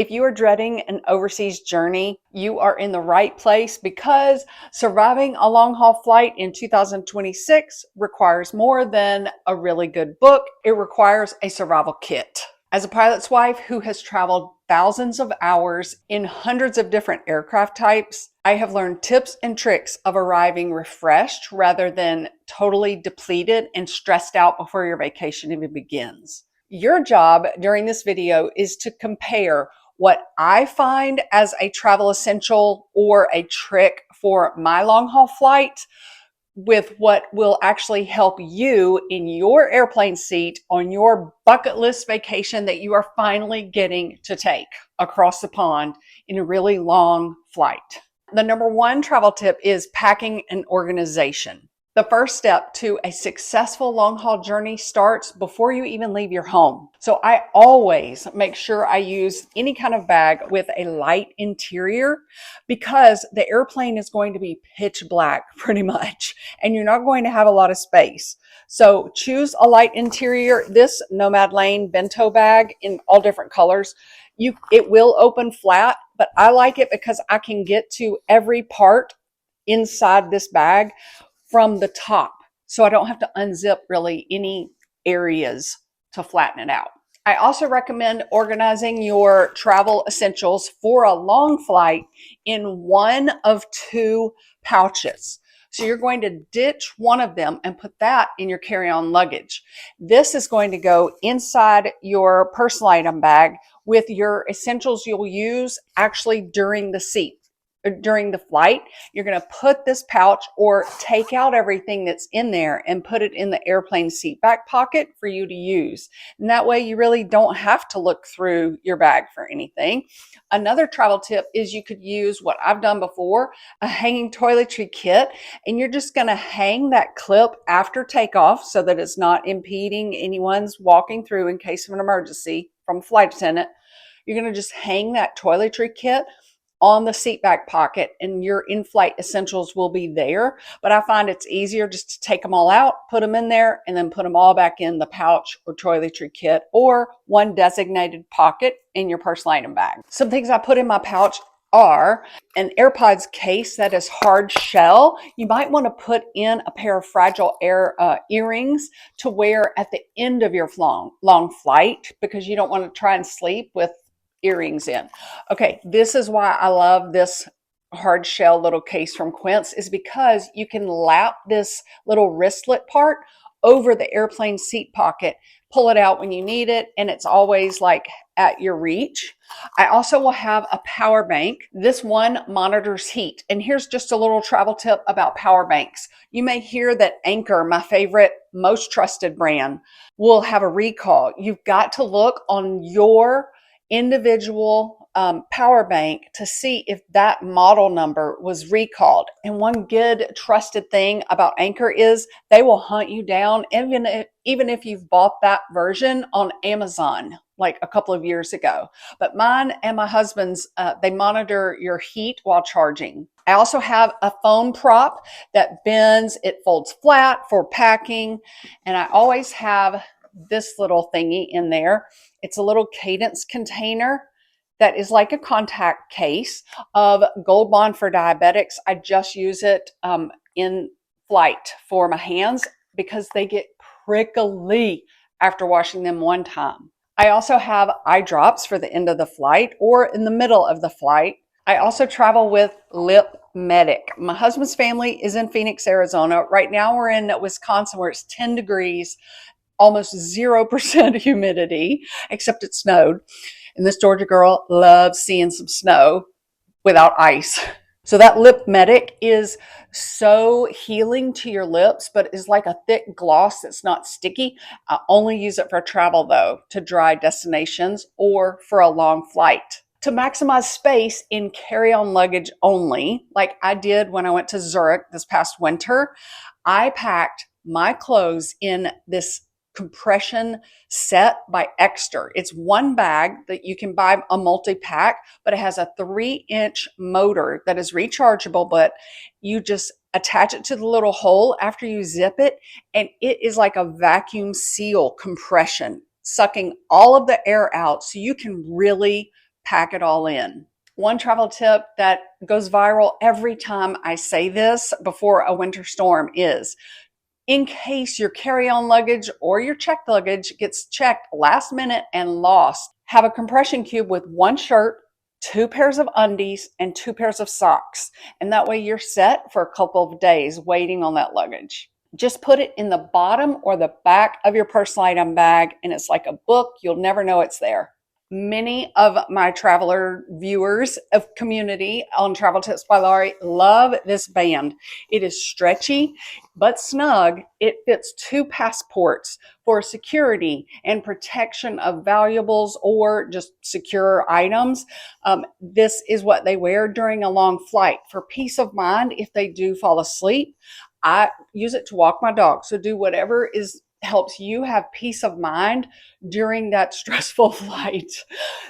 If you are dreading an overseas journey, you are in the right place because surviving a long haul flight in 2026 requires more than a really good book. It requires a survival kit. As a pilot's wife who has traveled thousands of hours in hundreds of different aircraft types, I have learned tips and tricks of arriving refreshed rather than totally depleted and stressed out before your vacation even begins. Your job during this video is to compare what I find as a travel essential or a trick for my long haul flight with what will actually help you in your airplane seat on your bucket list vacation that you are finally getting to take across the pond in a really long flight. The number one travel tip is packing and organization. The first step to a successful long haul journey starts before you even leave your home. So I always make sure I use any kind of bag with a light interior because the airplane is going to be pitch black pretty much, and you're not going to have a lot of space. So choose a light interior. This Nomad Lane bento bag in all different colors. It will open flat, but I like it because I can get to every part inside this bag from the top. So I don't have to unzip really any areas to flatten it out. I also recommend organizing your travel essentials for a long flight in one of two pouches. So you're going to ditch one of them and put that in your carry-on luggage. This is going to go inside your personal item bag with your essentials you'll use actually during the flight. You're going to put this pouch or take out everything that's in there and put it in the airplane seat back pocket for you to use. And that way you really don't have to look through your bag for anything. Another travel tip is you could use what I've done before, a hanging toiletry kit, and you're just going to hang that clip after takeoff so that it's not impeding anyone's walking through in case of an emergency from a flight attendant. You're going to just hang that toiletry kit on the seat back pocket and your in-flight essentials will be there. But I find it's easier just to take them all out, put them in there, and then put them all back in the pouch or toiletry kit or one designated pocket in your personal item bag. Some things I put in my pouch are an AirPods case that is hard shell. You might want to put in a pair of fragile earrings to wear at the end of your long flight because you don't want to try and sleep with earrings in. Okay, this is why I love this hard shell little case from Quince, is because you can lap this little wristlet part over the airplane seat pocket, pull it out when you need it, and it's always like at your reach. I also will have a power bank. This one monitors heat. And here's just a little travel tip about power banks. You may hear that Anchor, my favorite, most trusted brand, will have a recall. You've got to look on your individual power bank to see if that model number was recalled. And one good trusted thing about Anchor is they will hunt you down even if you've bought that version on Amazon like a couple of years ago. But mine and my husband's, they monitor your heat while charging. I also have a phone prop that bends, it folds flat for packing, and I always have this little thingy in there. It's a little Cadence container that is like a contact case of Gold Bond for diabetics. I just use it in flight for my hands because they get prickly after washing them one time. I also have eye drops for the end of the flight or in the middle of the flight. I also travel with Lip Medic. My husband's family is in Phoenix, Arizona. Right now we're in Wisconsin where it's 10 degrees, almost 0% humidity, except it snowed. And this Georgia girl loves seeing some snow without ice. So that Lip Medic is so healing to your lips, but is like a thick gloss that's not sticky. I only use it for travel though, to dry destinations or for a long flight. To maximize space in carry-on luggage only, like I did when I went to Zurich this past winter, I packed my clothes in this compression set by Exter. It's one bag that you can buy a multi-pack, but it has a 3-inch motor that is rechargeable, but you just attach it to the little hole after you zip it, and it is like a vacuum seal compression, sucking all of the air out so you can really pack it all in. One travel tip that goes viral every time I say this before a winter storm is, in case your carry-on luggage or your checked luggage gets checked last minute and lost, have a compression cube with one shirt, 2 pairs of undies, and 2 pairs of socks. And that way you're set for a couple of days waiting on that luggage. Just put it in the bottom or the back of your personal item bag, and it's like a book. You'll never know it's there. Many of my traveler viewers of community on Travel Tips by Laurie love this band. It is stretchy but snug. It fits 2 passports for security and protection of valuables or just secure items. This is what they wear during a long flight for peace of mind if they do fall asleep. I use it to walk my dog. So do whatever helps you have peace of mind during that stressful flight.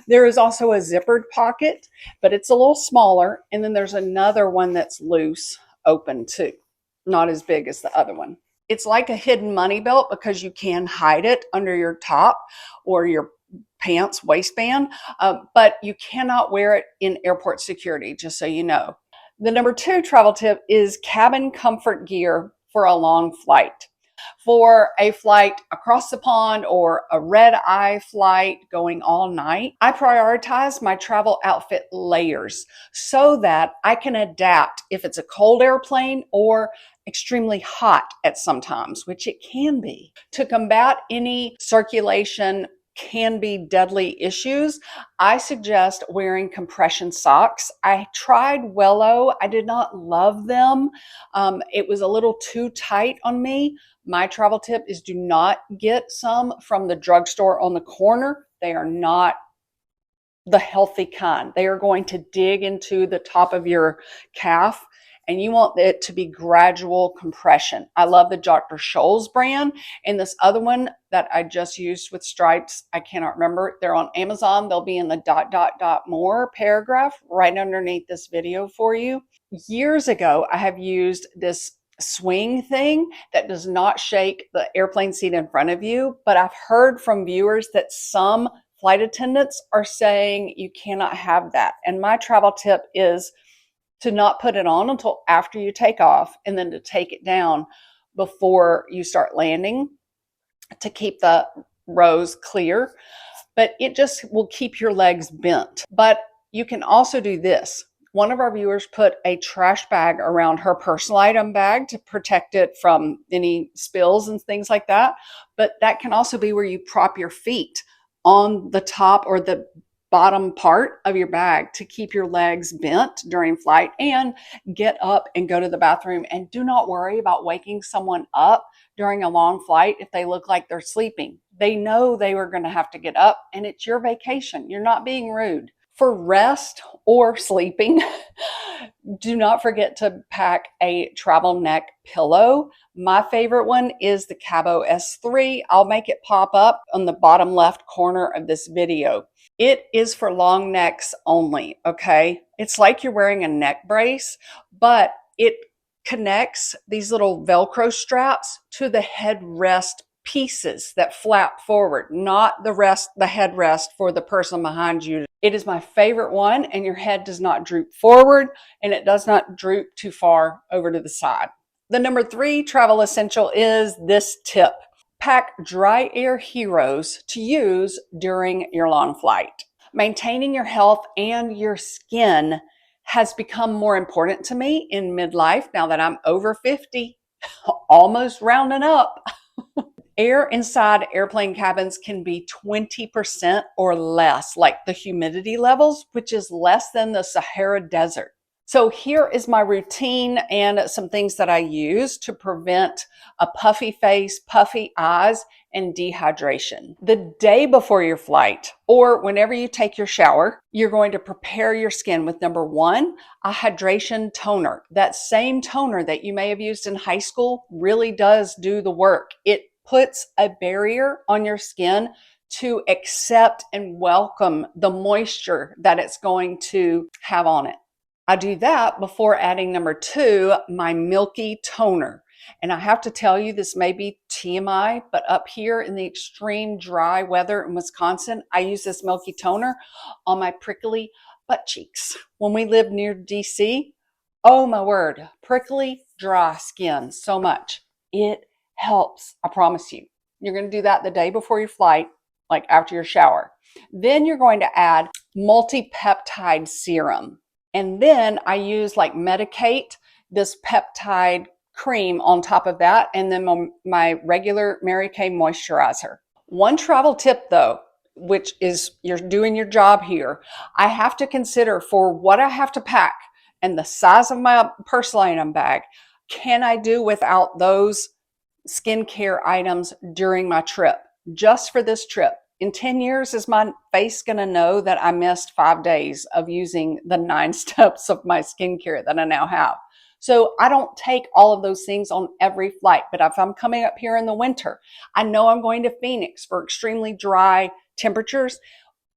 There is also a zippered pocket, but it's a little smaller. And then there's another one that's loose, open too, not as big as the other one. It's like a hidden money belt because you can hide it under your top or your pants waistband, but you cannot wear it in airport security, just so you know. The number 2 travel tip is cabin comfort gear for a long flight. For a flight across the pond or a red-eye flight going all night, I prioritize my travel outfit layers so that I can adapt if it's a cold airplane or extremely hot at some times, which it can be. To combat any circulation can be deadly issues, I suggest wearing compression socks. I tried Wello. I did not love them. It was a little too tight on me. My travel tip is do not get some from the drugstore on the corner. They are not the healthy kind. They are going to dig into the top of your calf, and you want it to be gradual compression. I love the Dr. Scholl's brand, and this other one that I just used with stripes, I cannot remember. They're on Amazon. They'll be in the ... more paragraph right underneath this video for you. Years ago, I have used this swing thing that does not shake the airplane seat in front of you, but I've heard from viewers that some flight attendants are saying you cannot have that. And my travel tip is to not put it on until after you take off, and then to take it down before you start landing to keep the rows clear. But it just will keep your legs bent. But you can also do this. One of our viewers put a trash bag around her personal item bag to protect it from any spills and things like that. But that can also be where you prop your feet on the top or the bottom part of your bag to keep your legs bent during flight and get up and go to the bathroom. And do not worry about waking someone up during a long flight if they look like they're sleeping. They know they were going to have to get up, and it's your vacation. You're not being rude. For rest or sleeping, do not forget to pack a travel neck pillow. My favorite one is the Cabo S3. I'll make it pop up on the bottom left corner of this video. It is for long necks only, okay? It's like you're wearing a neck brace, but it connects these little Velcro straps to the headrest pieces that flap forward, not the headrest for the person behind you. It is my favorite one, and your head does not droop forward, and it does not droop too far over to the side. The number 3 travel essential is this tip. Pack dry air heroes to use during your long flight. Maintaining your health and your skin has become more important to me in midlife now that I'm over 50, almost rounding up. Air inside airplane cabins can be 20% or less, like the humidity levels, which is less than the Sahara Desert. So here is my routine and some things that I use to prevent a puffy face, puffy eyes, and dehydration. The day before your flight, or whenever you take your shower, you're going to prepare your skin with number 1, a hydration toner. That same toner that you may have used in high school really does do the work. It puts a barrier on your skin to accept and welcome the moisture that it's going to have on it. I do that before adding number 2, my milky toner. And I have to tell you, this may be TMI, but up here in the extreme dry weather in Wisconsin, I use this milky toner on my prickly butt cheeks. When we lived near DC, oh my word, prickly, dry skin so much. It helps, I promise you. You're going to do that the day before your flight, like after your shower. Then you're going to add multi-peptide serum. And then I use like Medicate, this peptide cream on top of that, and then my regular Mary Kay moisturizer. One travel tip though, which is you're doing your job here, I have to consider for what I have to pack and the size of my personal item bag, can I do without those skincare items during my trip, just for this trip? In 10 years, is my face going to know that I missed 5 days of using the 9 steps of my skincare that I now have? So I don't take all of those things on every flight, but if I'm coming up here in the winter, I know I'm going to Phoenix for extremely dry temperatures,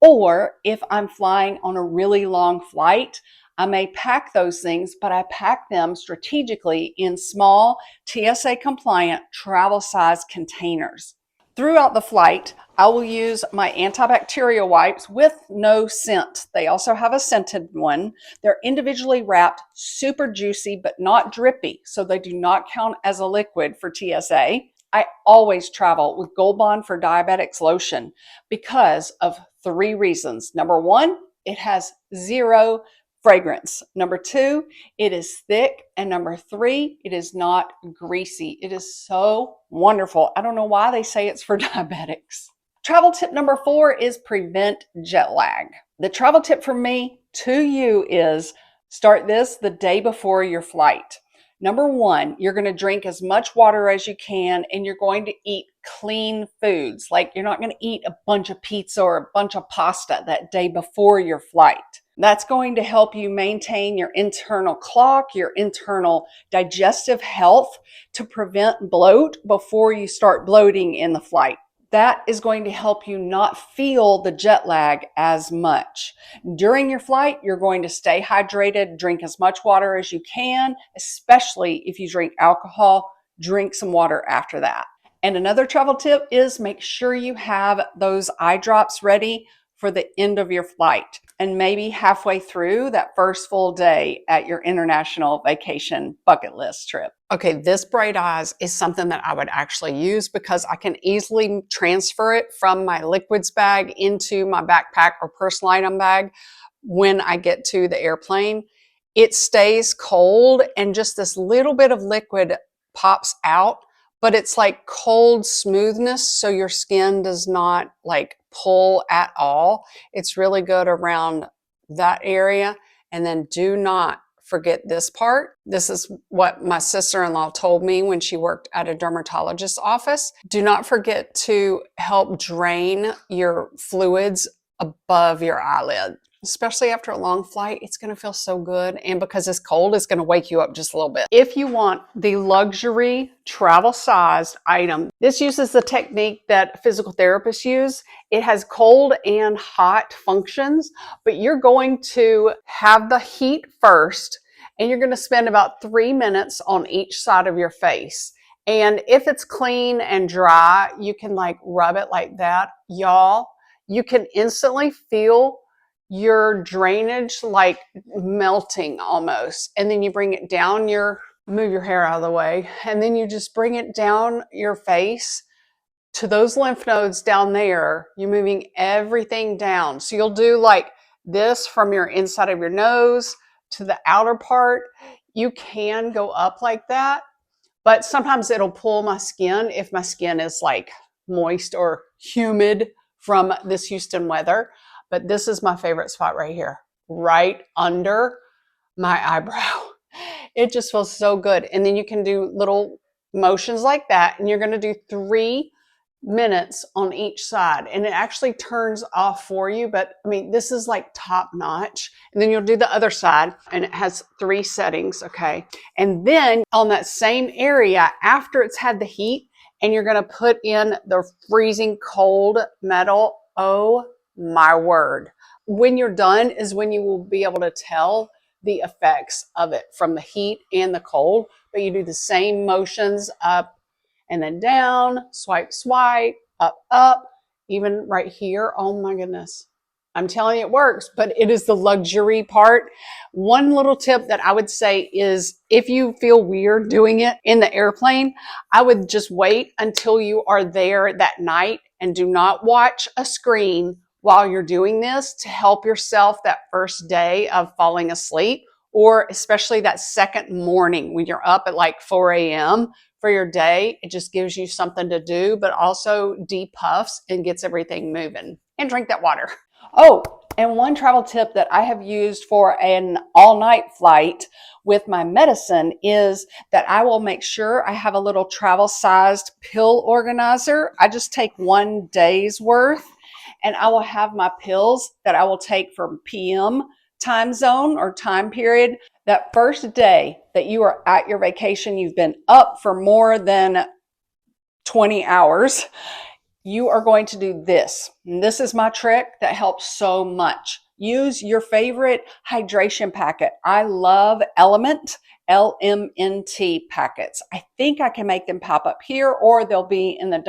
or if I'm flying on a really long flight, I may pack those things, but I pack them strategically in small TSA compliant travel size containers. Throughout the flight, I will use my antibacterial wipes with no scent. They also have a scented one. They're individually wrapped, super juicy, but not drippy, so they do not count as a liquid for TSA. I always travel with Gold Bond for Diabetics lotion because of 3 reasons. Number 1, it has 0 fragrance. Number 2, it is thick. And number 3, it is not greasy. It is so wonderful. I don't know why they say it's for diabetics. Travel tip number 4 is prevent jet lag. The travel tip from me to you is start this the day before your flight. Number 1, you're going to drink as much water as you can, and you're going to eat clean foods. Like you're not going to eat a bunch of pizza or a bunch of pasta that day before your flight. That's going to help you maintain your internal clock, your internal digestive health to prevent bloat before you start bloating in the flight. That is going to help you not feel the jet lag as much. During your flight, you're going to stay hydrated, drink as much water as you can, especially if you drink alcohol, drink some water after that. And another travel tip is make sure you have those eye drops ready for the end of your flight and maybe halfway through that first full day at your international vacation bucket list trip. Okay, this Bright Eyes is something that I would actually use because I can easily transfer it from my liquids bag into my backpack or personal item bag when I get to the airplane. It stays cold and just this little bit of liquid pops out, but it's like cold smoothness, so your skin does not like pull at all. It's really good around that area. And then do not forget this part. This is what my sister-in-law told me when she worked at a dermatologist's office. Do not forget to help drain your fluids above your eyelid. Especially after a long flight, it's going to feel so good. And because it's cold, it's going to wake you up just a little bit. If you want the luxury travel-sized item, this uses the technique that physical therapists use. It has cold and hot functions, but you're going to have the heat first, and you're going to spend about 3 minutes on each side of your face. And if it's clean and dry, you can like rub it like that. Y'all, you can instantly feel your drainage like melting almost. And then you bring it down move your hair out of the way, and then you just bring it down your face to those lymph nodes down there. You're moving everything down. So you'll do like this from your inside of your nose to the outer part. You can go up like that, but sometimes it'll pull my skin if my skin is like moist or humid from this Houston weather. But this is my favorite spot right here, right under my eyebrow. It just feels so good. And then you can do little motions like that, and you're going to do 3 minutes on each side, and it actually turns off for you. But I mean, this is like top notch. And then you'll do the other side, and it has 3 settings. Okay. And then on that same area, after it's had the heat, and you're going to put in the freezing cold metal. Oh my word. When you're done is when you will be able to tell the effects of it from the heat and the cold, but you do the same motions up and then down, swipe, swipe, up, up, even right here. Oh my goodness. I'm telling you it works, but it is the luxury part. One little tip that I would say is if you feel weird doing it in the airplane, I would just wait until you are there that night and do not watch a screen while you're doing this to help yourself that first day of falling asleep, or especially that second morning when you're up at like 4 a.m. for your day. It just gives you something to do, but also depuffs and gets everything moving. And drink that water. Oh, and one travel tip that I have used for an all-night flight with my medicine is that I will make sure I have a little travel-sized pill organizer. I just take 1 day's worth, and I will have my pills that I will take from PM time zone or time period. That first day that you are at your vacation, you've been up for more than 20 hours, you are going to do this. And this is my trick that helps so much. Use your favorite hydration packet. I love Element, LMNT packets. I think I can make them pop up here, or they'll be in the ...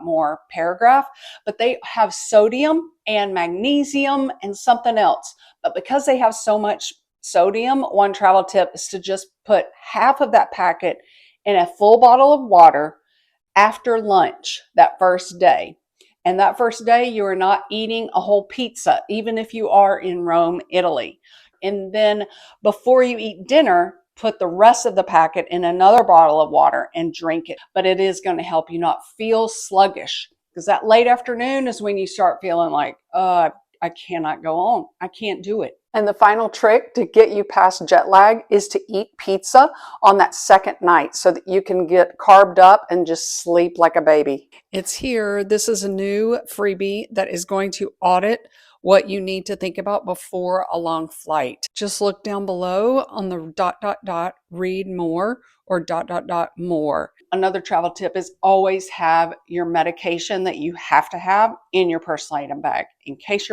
more paragraph, but they have sodium and magnesium and something else. But because they have so much sodium, one travel tip is to just put half of that packet in a full bottle of water after lunch that first day. And that first day, you are not eating a whole pizza, even if you are in Rome, Italy. And then before you eat dinner, put the rest of the packet in another bottle of water and drink it. But it is going to help you not feel sluggish, because that late afternoon is when you start feeling like, I cannot go on. I can't do it. And the final trick to get you past jet lag is to eat pizza on that second night so that you can get carved up and just sleep like a baby. It's here. This is a new freebie that is going to audit what you need to think about before a long flight. Just look down below on the ... read more or ... more. Another travel tip is always have your medication that you have to have in your personal item bag in case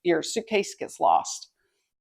your suitcase gets lost.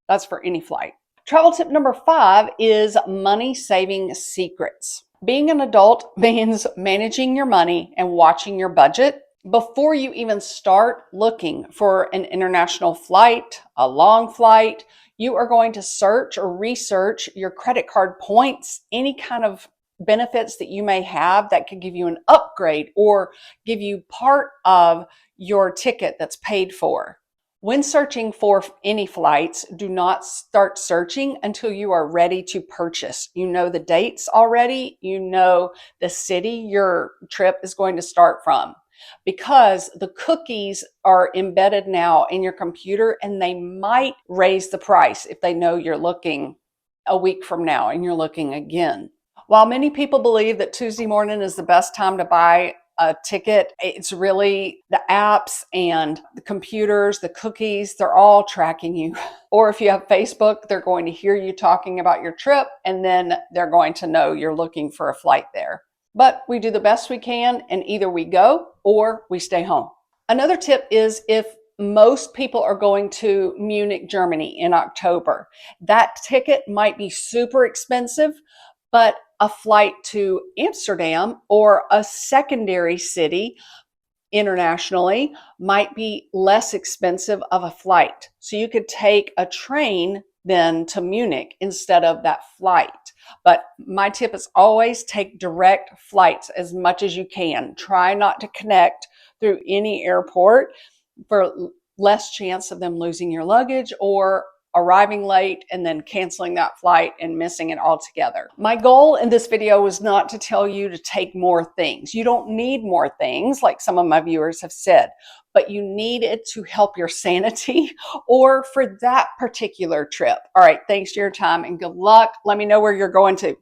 That's for any flight. Travel tip number 5 is money saving secrets. Being an adult means managing your money and watching your budget. Before you even start looking for an international flight, a long flight, you are going to search or research your credit card points, any kind of benefits that you may have that could give you an upgrade or give you part of your ticket that's paid for. When searching for any flights, do not start searching until you are ready to purchase. You know the dates already, you know the city your trip is going to start from, because the cookies are embedded now in your computer and they might raise the price if they know you're looking a week from now and you're looking again. While many people believe that Tuesday morning is the best time to buy a ticket, it's really the apps and the computers, the cookies, they're all tracking you. Or if you have Facebook, they're going to hear you talking about your trip and then they're going to know you're looking for a flight there. But we do the best we can, and either we go or we stay home. Another tip is if most people are going to Munich, Germany in October, that ticket might be super expensive, but a flight to Amsterdam or a secondary city internationally might be less expensive of a flight. So you could take a train then to Munich instead of that flight. But my tip is always take direct flights as much as you can. Try not to connect through any airport for less chance of them losing your luggage or arriving late and then canceling that flight and missing it altogether. My goal in this video was not to tell you to take more things. You don't need more things, like some of my viewers have said, but you need it to help your sanity or for that particular trip. All right, thanks for your time and good luck. Let me know where you're going to.